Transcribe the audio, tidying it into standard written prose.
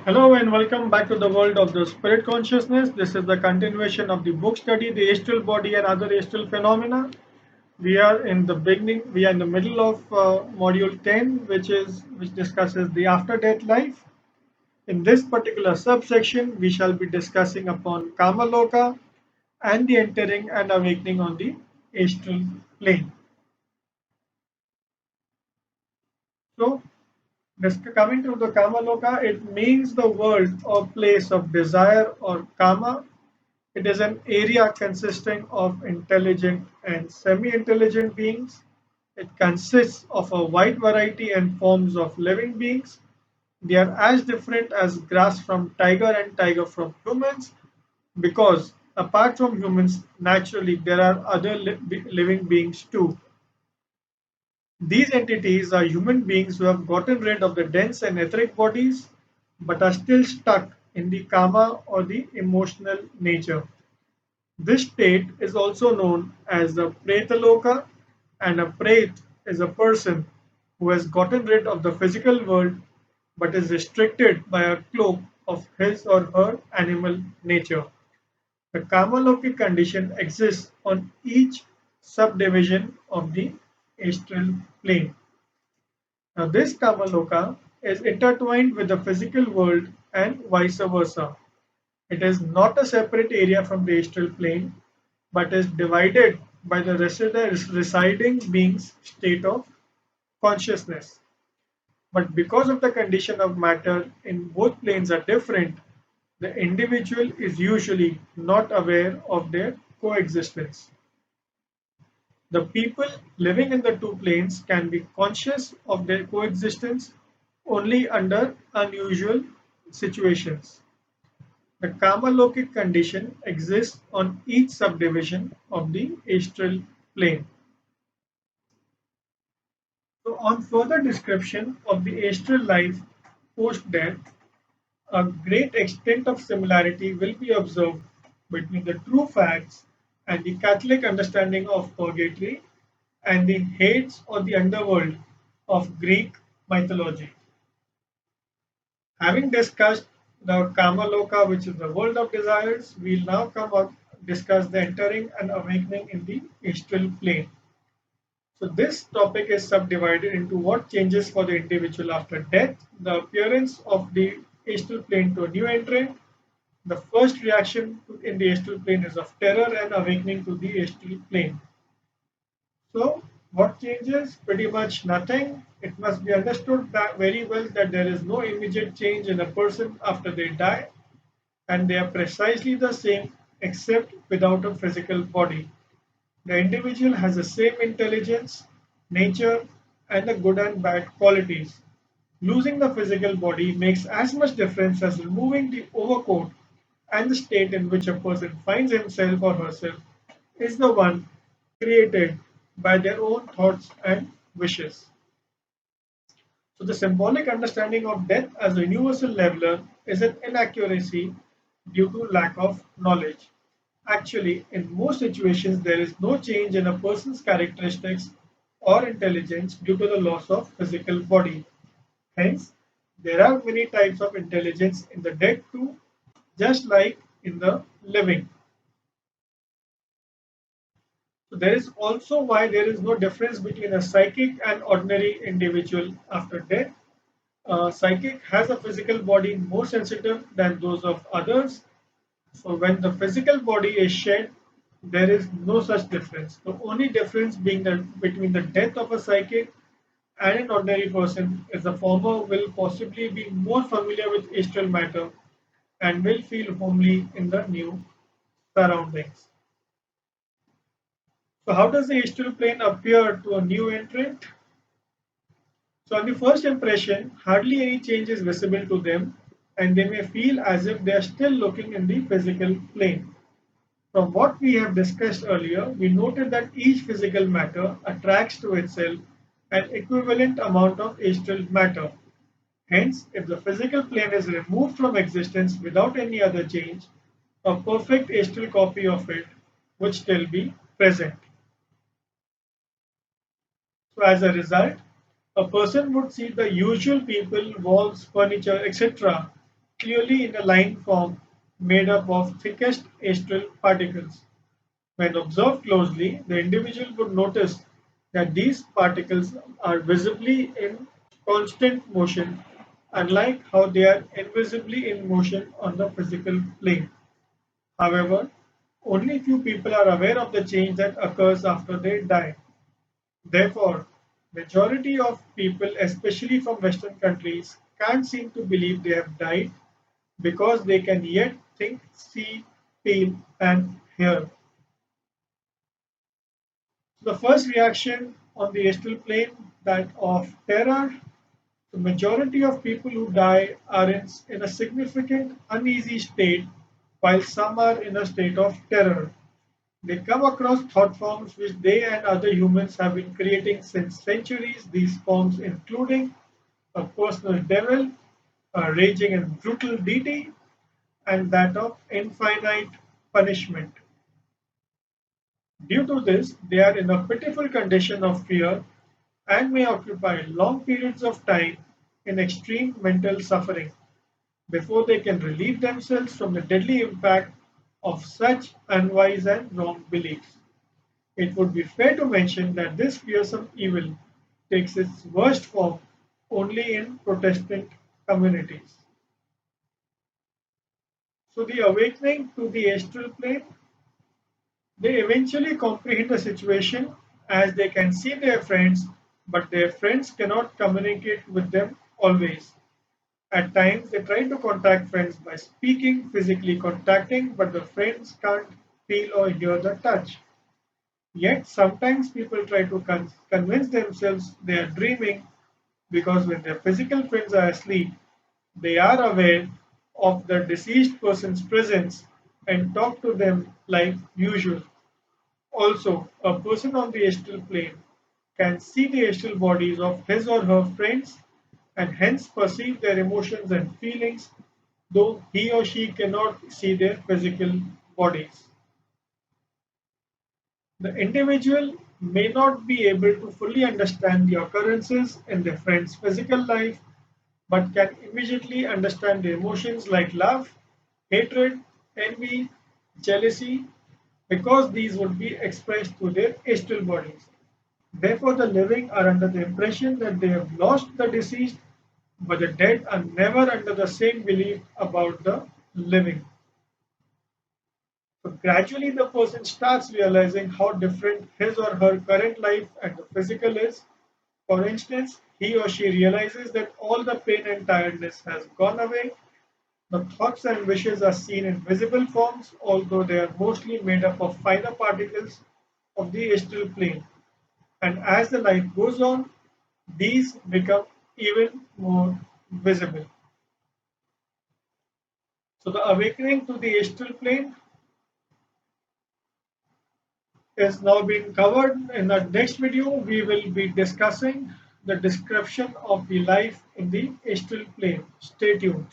Hello and welcome back to the world of the spirit consciousness. This is the continuation of the book study, the astral body and other astral phenomena. We are in the beginning, we are in the middle of module 10, which discusses the after death life. In this particular subsection, we shall be discussing upon Kamaloka and the entering and awakening on the astral plane. So, coming to the Kamaloka, it means the world or place of desire or Kama. It is an area consisting of intelligent and semi-intelligent beings. It consists of a wide variety and forms of living beings. They are as different as grass from tiger and tiger from humans because apart from humans, naturally there are other living beings too. These entities are human beings who have gotten rid of the dense and etheric bodies but are still stuck in the karma or the emotional nature. This state is also known as the Pretaloka, and a Pret is a person who has gotten rid of the physical world but is restricted by a cloak of his or her animal nature. The Kamaloki condition exists on each subdivision of the astral plane. Now, this Kamaloka is intertwined with the physical world and vice versa. It is not a separate area from the astral plane, but is divided by the residing being's state of consciousness. But because of the condition of matter in both planes are different, the individual is usually not aware of their coexistence. The people living in the two planes can be conscious of their coexistence only under unusual situations. The Kamalokic condition exists on each subdivision of the astral plane. So, on further description of the astral life post death, a great extent of similarity will be observed between the true facts and the Catholic understanding of purgatory and the Hades or the underworld of Greek mythology. Having discussed the Kamaloka, which is the world of desires, we'll now come up discuss the entering and awakening in the astral plane. So this topic is subdivided into what changes for the individual after death, the appearance of the astral plane to a new entrant. The first reaction in the astral plane is of terror and awakening to the astral plane. So, what changes? Pretty much nothing. It must be understood that very well that there is no immediate change in a person after they die, and they are precisely the same except without a physical body. The individual has the same intelligence, nature, and the good and bad qualities. Losing the physical body makes as much difference as removing the overcoat, and the state in which a person finds himself or herself is the one created by their own thoughts and wishes. So, the symbolic understanding of death as a universal leveler is an inaccuracy due to lack of knowledge. Actually, in most situations, there is no change in a person's characteristics or intelligence due to the loss of physical body. Hence, there are many types of intelligence in the dead too, just like in the living. So there is also why there is no difference between a psychic and ordinary individual after death. Psychic has a physical body more sensitive than those of others. So when the physical body is shed, there is no such difference. The only difference being that between the death of a psychic and an ordinary person is the former will possibly be more familiar with astral matter and will feel homely in the new surroundings. So how does the astral plane appear to a new entrant? So on the first impression, hardly any change is visible to them, and they may feel as if they are still looking in the physical plane. From what we have discussed earlier, we noted that each physical matter attracts to itself an equivalent amount of astral matter. Hence, if the physical plane is removed from existence without any other change, a perfect astral copy of it would still be present. So, as a result, a person would see the usual people, walls, furniture, etc., clearly in a line form made up of thickest astral particles. When observed closely, the individual would notice that these particles are visibly in constant motion, unlike how they are invisibly in motion on the physical plane. However, only few people are aware of the change that occurs after they die. Therefore, majority of people, especially from Western countries, can't seem to believe they have died because they can yet think, see, feel, and hear. The first reaction on the astral plane, that of terror. The majority of people who die are in a significant uneasy state, while some are in a state of terror. They come across thought forms which they and other humans have been creating since centuries. These forms including a personal devil, a raging and brutal deity, and that of infinite punishment. Due to this, they are in a pitiful condition of fear and may occupy long periods of time in extreme mental suffering before they can relieve themselves from the deadly impact of such unwise and wrong beliefs. It would be fair to mention that this fearsome evil takes its worst form only in Protestant communities. So, the awakening to the astral plane, they eventually comprehend the situation as they can see their friends, but their friends cannot communicate with them always. At times, they try to contact friends by speaking, physically contacting, but the friends can't feel or hear the touch. Yet, sometimes people try to convince themselves they are dreaming because when their physical friends are asleep, they are aware of the deceased person's presence and talk to them like usual. Also, a person on the astral plane can see the astral bodies of his or her friends and hence perceive their emotions and feelings, though he or she cannot see their physical bodies. The individual may not be able to fully understand the occurrences in their friend's physical life, but can immediately understand the emotions like love, hatred, envy, jealousy, because these would be expressed through their astral bodies. Therefore, the living are under the impression that they have lost the deceased, but the dead are never under the same belief about the living. So, gradually, the person starts realizing how different his or her current life and the physical is. For instance, he or she realizes that all the pain and tiredness has gone away. The thoughts and wishes are seen in visible forms, although they are mostly made up of finer particles of the astral plane. And as the life goes on, these become even more visible. So, the awakening to the astral plane is now being covered. In the next video, we will be discussing the description of the life in the astral plane. Stay tuned.